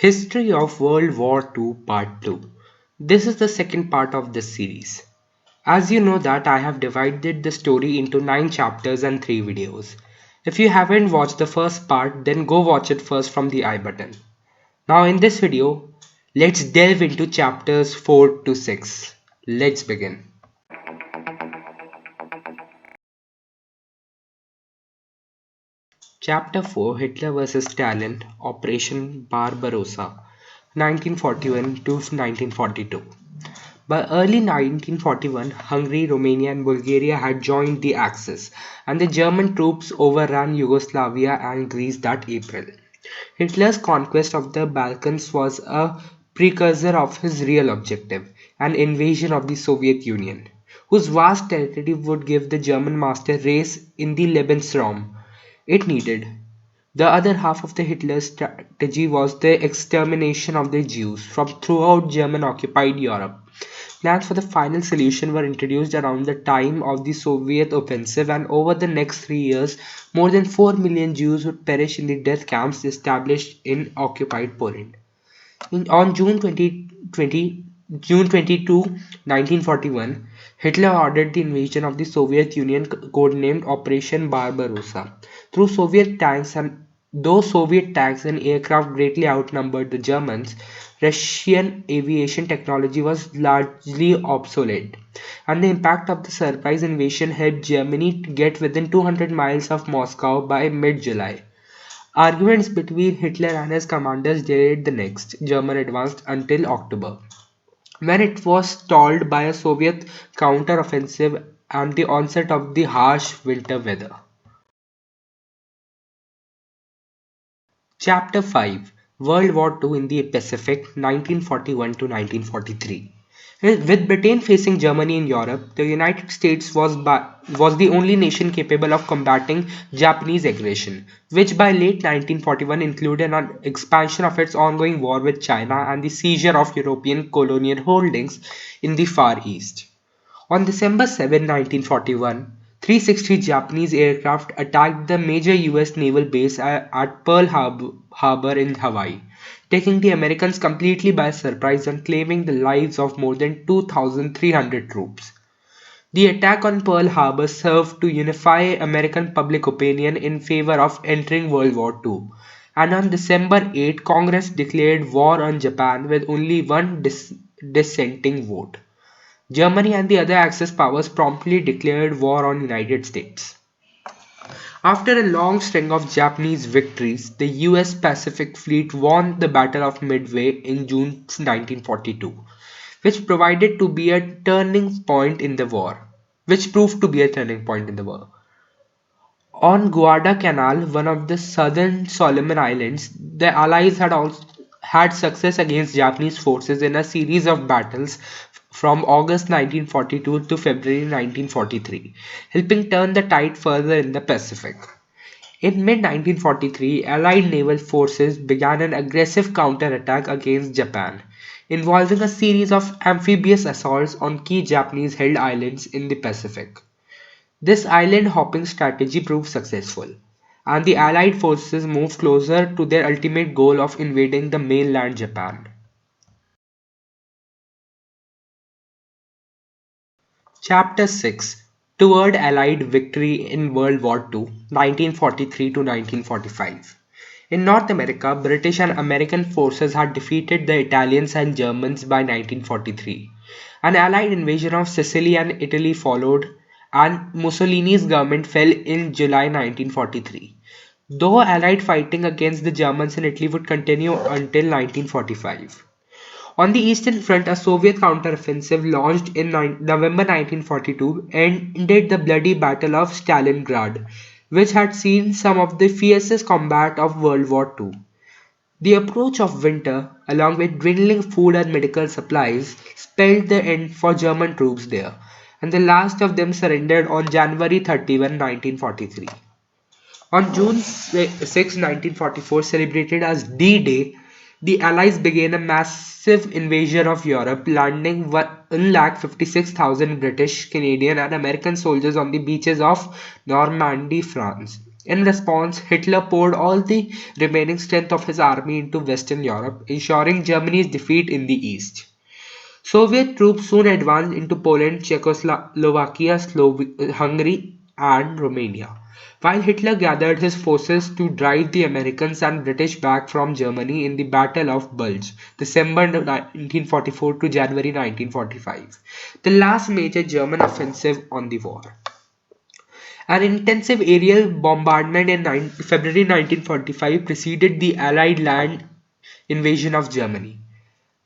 History of World War II Part 2. This is the second part of this series. As you know that I have divided the story into 9 chapters and 3 videos. If you haven't watched the first part, then go watch it first from the I button. Now in this video, let's delve into chapters 4 to 6. Let's begin. Chapter 4, Hitler vs. Stalin, Operation Barbarossa, 1941 to 1942. By early 1941, Hungary, Romania and Bulgaria had joined the Axis, and the German troops overran Yugoslavia and Greece that April. Hitler's conquest of the Balkans was a precursor of his real objective, an invasion of the Soviet Union, whose vast territory would give the German master race in the Lebensraum it needed. The other half of the Hitler's strategy was the extermination of the Jews from throughout German-occupied Europe. Plans for the final solution were introduced around the time of the Soviet offensive, and over the next 3 years, more than 4 million Jews would perish in the death camps established in occupied Poland. On June 22, 1941, Hitler ordered the invasion of the Soviet Union, codenamed Operation Barbarossa. Though Soviet tanks and aircraft greatly outnumbered the Germans, Russian aviation technology was largely obsolete, and the impact of the surprise invasion helped Germany to get within 200 miles of Moscow by mid-July. Arguments between Hitler and his commanders delayed the next German advance until October, when it was stalled by a Soviet counter-offensive and the onset of the harsh winter weather. Chapter 5, World War II in the Pacific, 1941 to 1943. With Britain facing Germany in Europe, the United States was the only nation capable of combating Japanese aggression, which by late 1941 included an expansion of its ongoing war with China and the seizure of European colonial holdings in the Far East. On December 7, 1941, 360 Japanese aircraft attacked the major US naval base at Pearl Harbor in Hawaii, taking the Americans completely by surprise and claiming the lives of more than 2,300 troops. The attack on Pearl Harbor served to unify American public opinion in favor of entering World War II, and on December 8, Congress declared war on Japan with only one dissenting vote. Germany and the other Axis powers promptly declared war on the United States. After a long string of Japanese victories, the US Pacific Fleet won the Battle of Midway in June 1942, which provided to be a turning point in the war, which proved to be a turning point in the war. On Guadalcanal, one of the southern Solomon Islands, the Allies had success against Japanese forces in a series of battles from August 1942 to February 1943, helping turn the tide further in the Pacific. In mid-1943, Allied naval forces began an aggressive counterattack against Japan, involving a series of amphibious assaults on key Japanese-held islands in the Pacific. This island-hopping strategy proved successful, and the Allied forces moved closer to their ultimate goal of invading the mainland Japan. Chapter 6, Toward Allied Victory in World War II, 1943 to 1945. In North America, British and American forces had defeated the Italians and Germans by 1943. An Allied invasion of Sicily and Italy followed, and Mussolini's government fell in July 1943. Though Allied fighting against the Germans in Italy would continue until 1945. On the Eastern Front, a Soviet counteroffensive launched in November 1942 ended the bloody Battle of Stalingrad, which had seen some of the fiercest combat of World War II. The approach of winter, along with dwindling food and medical supplies, spelled the end for German troops there, and the last of them surrendered on January 31, 1943. On June 6, 1944, celebrated as D-Day, the Allies began a massive invasion of Europe, landing 156,000 British, Canadian and American soldiers on the beaches of Normandy, France. In response, Hitler poured all the remaining strength of his army into Western Europe, ensuring Germany's defeat in the east. Soviet troops soon advanced into Poland, Czechoslovakia, Hungary, and Romania, while Hitler gathered his forces to drive the Americans and British back from Germany in the Battle of Bulge, December 1944 to January 1945, the last major German offensive on the war. An intensive aerial bombardment in February 1945 preceded the Allied land invasion of Germany.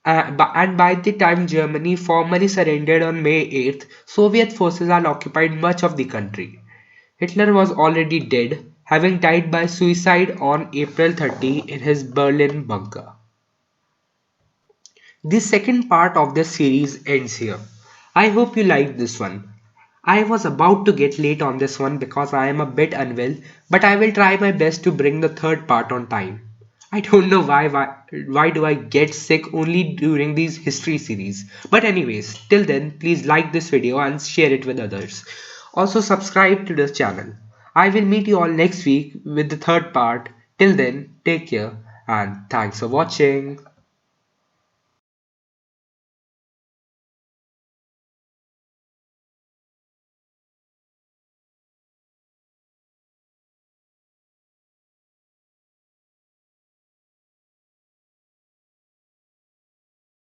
And by the time Germany formally surrendered on May 8th, Soviet forces had occupied much of the country. Hitler was already dead, having died by suicide on April 30 in his Berlin bunker. The second part of this series ends here. I hope you liked this one. I was about to get late on this one because I am a bit unwell, but I will try my best to bring the third part on time. I don't know why do I get sick only during these history series. But anyways, till then, please like this video and share it with others. Also subscribe to this channel. I will meet you all next week with the third part. Till then, take care and thanks for watching.